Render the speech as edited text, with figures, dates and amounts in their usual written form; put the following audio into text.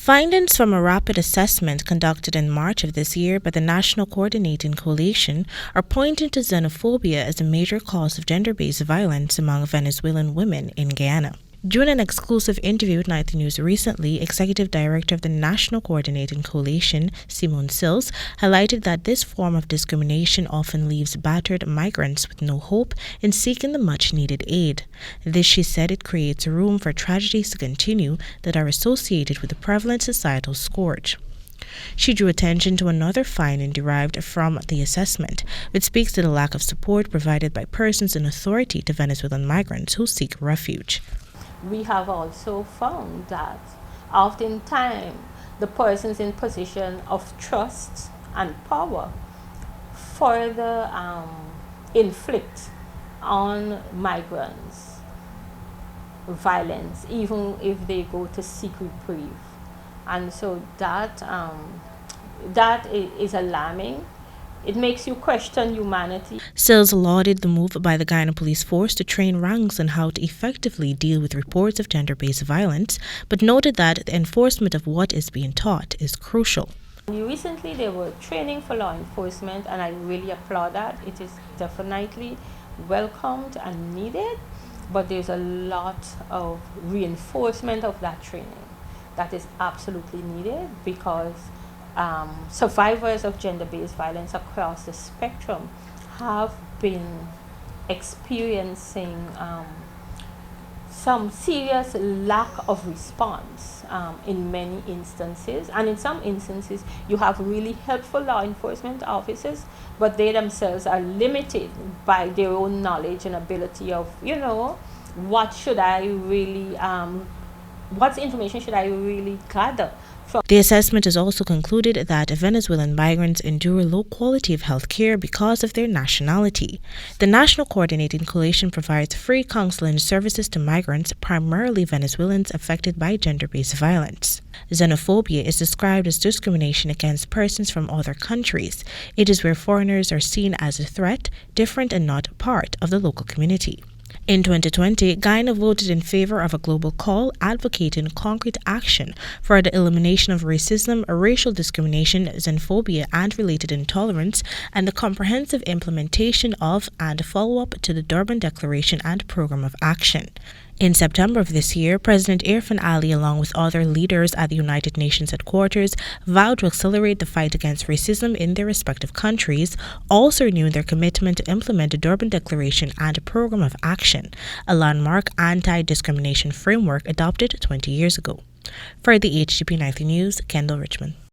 Findings from a rapid assessment conducted in March of this year by the National Coordinating Coalition are pointing to xenophobia as a major cause of gender-based violence among Venezuelan women in Guyana. During an exclusive interview with Nightly News recently, Executive Director of the National Coordinating Coalition, Simone Sills, highlighted that this form of discrimination often leaves battered migrants with no hope in seeking the much-needed aid. This, she said, it creates room for tragedies to continue that are associated with the prevalent societal scourge. She drew attention to another finding derived from the assessment, which speaks to the lack of support provided by persons in authority to Venezuelan migrants who seek refuge. We have also found that oftentimes the persons in position of trust and power further inflict on migrants violence, even if they go to seek reprieve. And so that is alarming. It makes you question humanity. Sills lauded the move by the Guyana police force to train ranks on how to effectively deal with reports of gender-based violence, but noted that the enforcement of what is being taught is crucial. Recently, they were training for law enforcement, and I really applaud that. It is definitely welcomed and needed, but there's a lot of reinforcement of that training that is absolutely needed, because survivors of gender-based violence across the spectrum have been experiencing some serious lack of response in many instances, and in some instances you have really helpful law enforcement officers, but they themselves are limited by their own knowledge and ability of, what should I really what information should I really gather from. The assessment has also concluded that Venezuelan migrants endure low quality of health care because of their nationality. The National Coordinating Coalition provides free counseling services to migrants, primarily Venezuelans affected by gender-based violence. Xenophobia is described as discrimination against persons from other countries. It is where foreigners are seen as a threat, different and not part of the local community. In 2020, Guyana voted in favor of a global call advocating concrete action for the elimination of racism, racial discrimination, xenophobia, and related intolerance, and the comprehensive implementation of and follow-up to the Durban Declaration and Program of Action. In September of this year, President Irfan Ali, along with other leaders at the United Nations headquarters, vowed to accelerate the fight against racism in their respective countries, also renewing their commitment to implement the Durban Declaration and a Program of Action, a landmark anti-discrimination framework adopted 20 years ago. For the HGP Nightly News, Kendell Richmond.